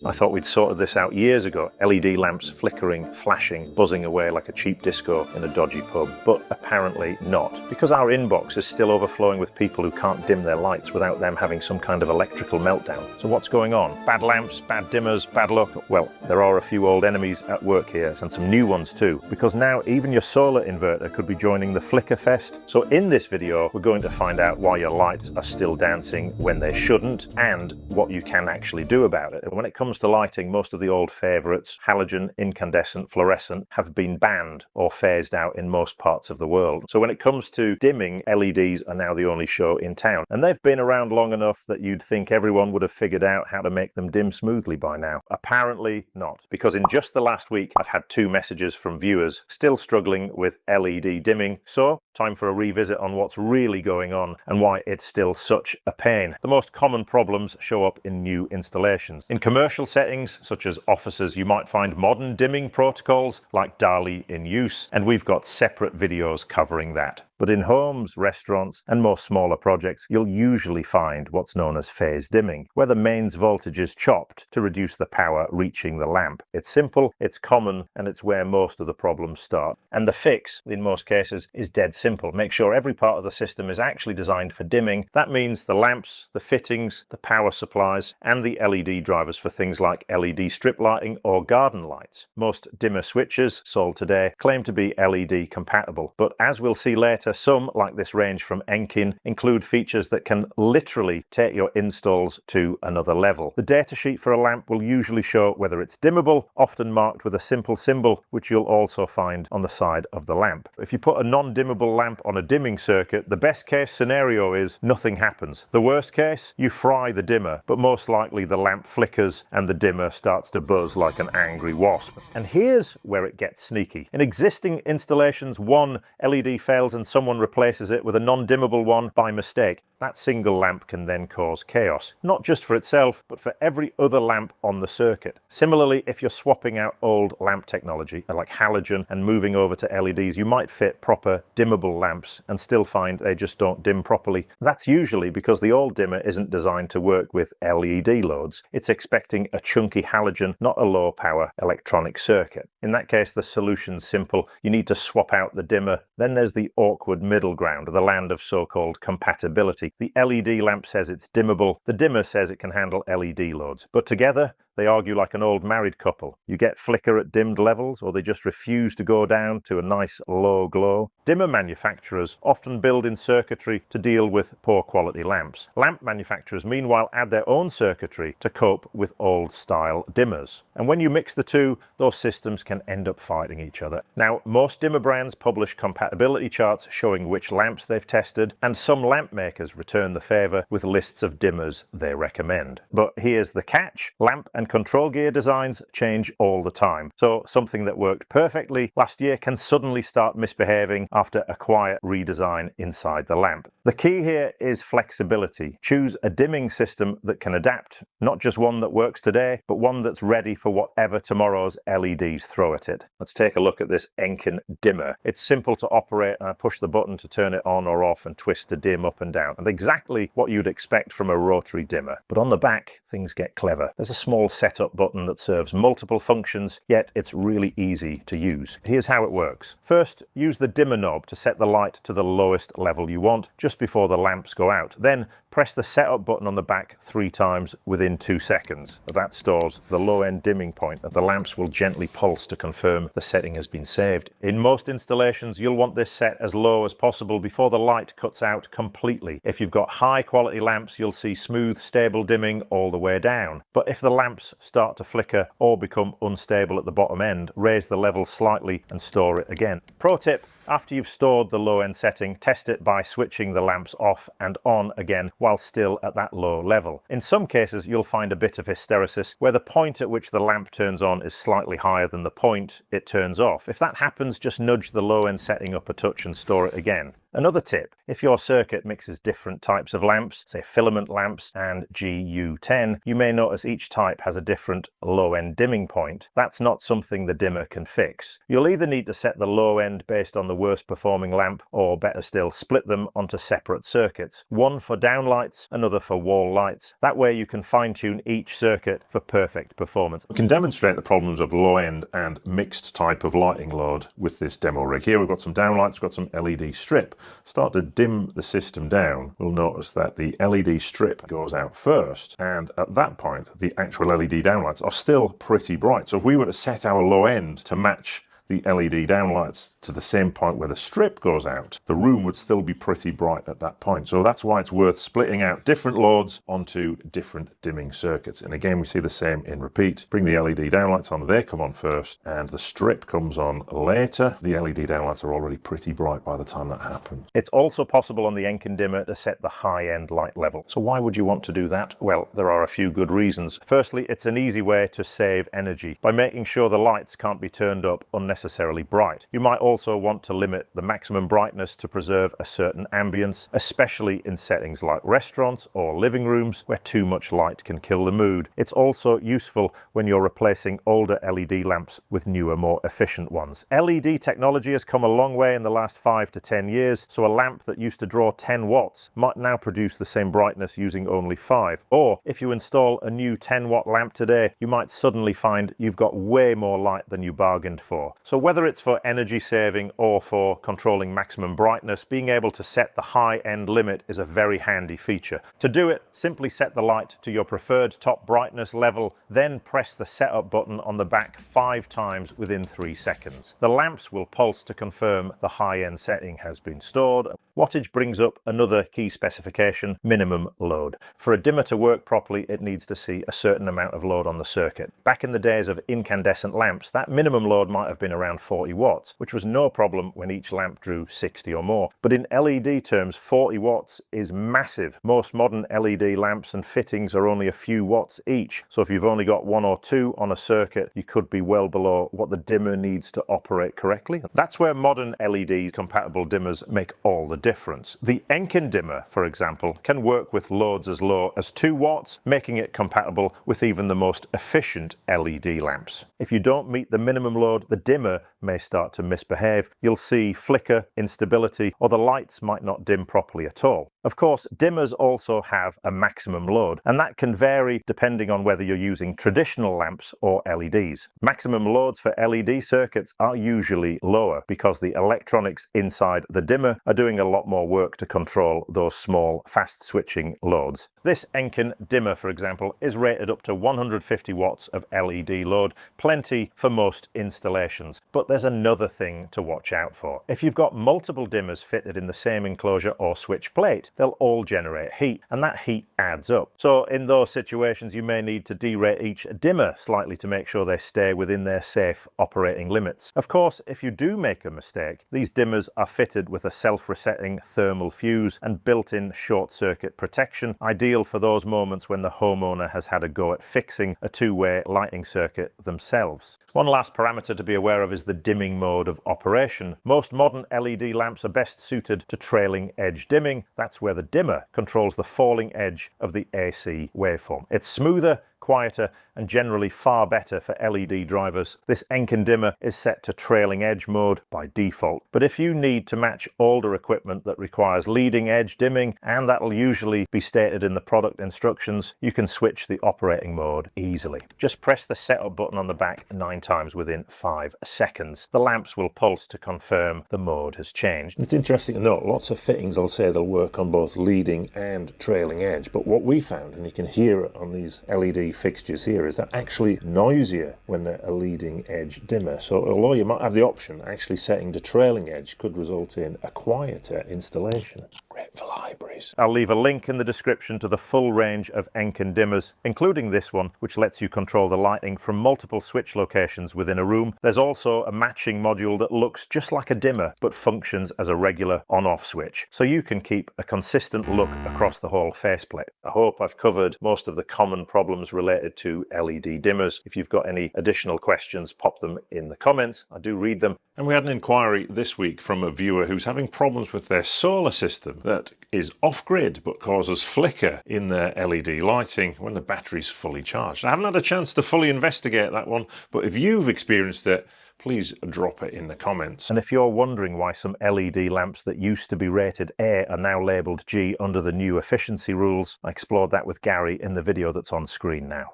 I thought we'd sorted this out years ago. LED lamps flickering, flashing, buzzing away like a cheap disco in a dodgy pub. But apparently not, because our inbox is still overflowing with people who can't dim their lights without them having some kind of electrical meltdown. So what's going on? Bad lamps, bad dimmers, bad luck? Well, there are a few old enemies at work here, and some new ones too, because now even your solar inverter could be joining the flicker fest. So in this video, we're going to find out why your lights are still dancing when they shouldn't, and what you can actually do about it. When it comes to lighting, most of the old favourites, halogen, incandescent, fluorescent, have been banned or phased out in most parts of the world. So when it comes to dimming, LEDs are now the only show in town, and they've been around long enough that you'd think everyone would have figured out how to make them dim smoothly by now. Apparently not, because in just the last week I've had 2 messages from viewers still struggling with LED dimming. So time for a revisit on what's really going on and why it's still such a pain. The most common problems show up in new installations. In commercial settings such as offices, you might find modern dimming protocols like DALI in use, and we've got separate videos covering that. But in homes, restaurants, and more smaller projects, you'll usually find what's known as phase dimming, where the mains voltage is chopped to reduce the power reaching the lamp. It's simple, it's common, and it's where most of the problems start. And the fix, in most cases, is dead simple. Make sure every part of the system is actually designed for dimming. That means the lamps, the fittings, the power supplies, and the LED drivers for things like LED strip lighting or garden lights. Most dimmer switches sold today claim to be LED compatible, but as we'll see later, some, like this range from Enkin, include features that can literally take your installs to another level. The datasheet for a lamp will usually show whether it's dimmable, often marked with a simple symbol, which you'll also find on the side of the lamp. If you put a non-dimmable lamp on a dimming circuit, the best case scenario is nothing happens. The worst case, you fry the dimmer, but most likely the lamp flickers and the dimmer starts to buzz like an angry wasp. And here's where it gets sneaky. In existing installations, one LED fails and someone replaces it with a non-dimmable one by mistake. That single lamp can then cause chaos, not just for itself, but for every other lamp on the circuit. Similarly, if you're swapping out old lamp technology, like halogen, and moving over to LEDs, you might fit proper dimmable lamps and still find they just don't dim properly. That's usually because the old dimmer isn't designed to work with LED loads. It's expecting a chunky halogen, not a low power electronic circuit. In that case, the solution's simple. You need to swap out the dimmer. Then there's the awkward middle ground, the land of so-called compatibility. The LED lamp says it's dimmable, the dimmer says it can handle LED loads, but together they argue like an old married couple. You get flicker at dimmed levels, or they just refuse to go down to a nice low glow. Dimmer manufacturers often build in circuitry to deal with poor quality lamps. Lamp manufacturers meanwhile add their own circuitry to cope with old style dimmers. And when you mix the two, those systems can end up fighting each other. Now, most dimmer brands publish compatibility charts showing which lamps they've tested, and some lamp makers return the favour with lists of dimmers they recommend. But here's the catch: lamp and control gear designs change all the time. So something that worked perfectly last year can suddenly start misbehaving after a quiet redesign inside the lamp. The key here is flexibility. Choose a dimming system that can adapt, not just one that works today, but one that's ready for whatever tomorrow's LEDs throw at it. Let's take a look at this Enkin dimmer. It's simple to operate, and I push the button to turn it on or off and twist to dim up and down, and exactly what you'd expect from a rotary dimmer. But on the back, things get clever. There's a small setup button that serves multiple functions, yet it's really easy to use. Here's how it works. First, use the dimmer knob to set the light to the lowest level you want, just before the lamps go out. Then press the setup button on the back 3 times within 2 seconds. That stores the low end dimming point, and the lamps will gently pulse to confirm the setting has been saved. In most installations, you'll want this set as low as possible before the light cuts out completely. If you've got high quality lamps, you'll see smooth, stable dimming all the way down. But if the lamps start to flicker or become unstable at the bottom end, raise the level slightly and store it again. Pro tip: after you've stored the low end setting, test it by switching the lamps off and on again while still at that low level. In some cases, you'll find a bit of hysteresis where the point at which the lamp turns on is slightly higher than the point it turns off. If that happens, just nudge the low end setting up a touch and store it again. Another tip, if your circuit mixes different types of lamps, say filament lamps and GU10, you may notice each type has a different low-end dimming point. That's not something the dimmer can fix. You'll either need to set the low end based on the worst performing lamp, or better still, split them onto separate circuits. One for downlights, another for wall lights. That way you can fine-tune each circuit for perfect performance. We can demonstrate the problems of low-end and mixed type of lighting load with this demo rig. Here we've got some downlights, we've got some LED strip. Start to dim the system down, we'll notice that the LED strip goes out first, and at that point the actual LED downlights are still pretty bright. So if we were to set our low end to match the LED downlights to the same point where the strip goes out, the room would still be pretty bright at that point. So that's why it's worth splitting out different loads onto different dimming circuits. And again, we see the same in repeat. Bring the LED downlights on, they come on first, and the strip comes on later. The LED downlights are already pretty bright by the time that happens. It's also possible on the Enkin dimmer to set the high-end light level. So why would you want to do that? Well, there are a few good reasons. Firstly, it's an easy way to save energy by making sure the lights can't be turned up unnecessarily bright. You might also want to limit the maximum brightness to preserve a certain ambience, especially in settings like restaurants or living rooms where too much light can kill the mood. It's also useful when you're replacing older LED lamps with newer, more efficient ones. LED technology has come a long way in the last 5 to 10 years, so a lamp that used to draw 10 watts might now produce the same brightness using only 5. Or if you install a new 10-watt lamp today, you might suddenly find you've got way more light than you bargained for. So whether it's for energy saving or for controlling maximum brightness, being able to set the high-end limit is a very handy feature. To do it, simply set the light to your preferred top brightness level, then press the setup button on the back 5 times within 3 seconds. The lamps will pulse to confirm the high-end setting has been stored. Wattage brings up another key specification, minimum load. For a dimmer to work properly, it needs to see a certain amount of load on the circuit. Back in the days of incandescent lamps, that minimum load might have been around 40 watts, which was no problem when each lamp drew 60 or more. But in LED terms, 40 watts is massive. Most modern LED lamps and fittings are only a few watts each. So if you've only got 1 or 2 on a circuit, you could be well below what the dimmer needs to operate correctly. That's where modern LED compatible dimmers make all the difference. The Enkin dimmer, for example, can work with loads as low as 2 watts, making it compatible with even the most efficient LED lamps. If you don't meet the minimum load, the dimmer may start to misbehave. You'll see flicker, instability, or the lights might not dim properly at all. Of course, dimmers also have a maximum load, and that can vary depending on whether you're using traditional lamps or LEDs. Maximum loads for LED circuits are usually lower because the electronics inside the dimmer are doing a lot more work to control those small, fast switching loads. This Enkin dimmer, for example, is rated up to 150 watts of LED load, plenty for most installations. But there's another thing to watch out for. If you've got multiple dimmers fitted in the same enclosure or switch plate, they'll all generate heat, and that heat adds up. So in those situations, you may need to derate each dimmer slightly to make sure they stay within their safe operating limits. Of course, if you do make a mistake, these dimmers are fitted with a self-resetting thermal fuse and built-in short-circuit protection, ideal for those moments when the homeowner has had a go at fixing a two-way lighting circuit themselves. One last parameter to be aware of is the dimming mode of operation. Most modern LED lamps are best suited to trailing edge dimming. That's where the dimmer controls the falling edge of the AC waveform. It's smoother, quieter, and generally far better for LED drivers. This Enkin dimmer is set to trailing edge mode by default. But if you need to match older equipment that requires leading edge dimming, and that'll usually be stated in the product instructions, you can switch the operating mode easily. Just press the setup button on the back 9 times within 5 seconds. The lamps will pulse to confirm the mode has changed. It's interesting to note, lots of fittings will say they'll work on both leading and trailing edge, but what we found, and you can hear it on these LED fixtures here, is they're actually noisier when they're a leading edge dimmer. So although you might have the option, actually setting to trailing edge could result in a quieter installation. Great for libraries. I'll leave a link in the description to the full range of Enkin dimmers, including this one, which lets you control the lighting from multiple switch locations within a room. There's also a matching module that looks just like a dimmer, but functions as a regular on-off switch, so you can keep a consistent look across the whole faceplate. I hope I've covered most of the common problems related to LED dimmers. If you've got any additional questions, pop them in the comments. I do read them. And we had an inquiry this week from a viewer who's having problems with their solar system that is off-grid but causes flicker in their LED lighting when the battery's fully charged. I haven't had a chance to fully investigate that one, but if you've experienced it, please drop it in the comments. And if you're wondering why some LED lamps that used to be rated A are now labelled G under the new efficiency rules, I explored that with Gary in the video that's on screen now.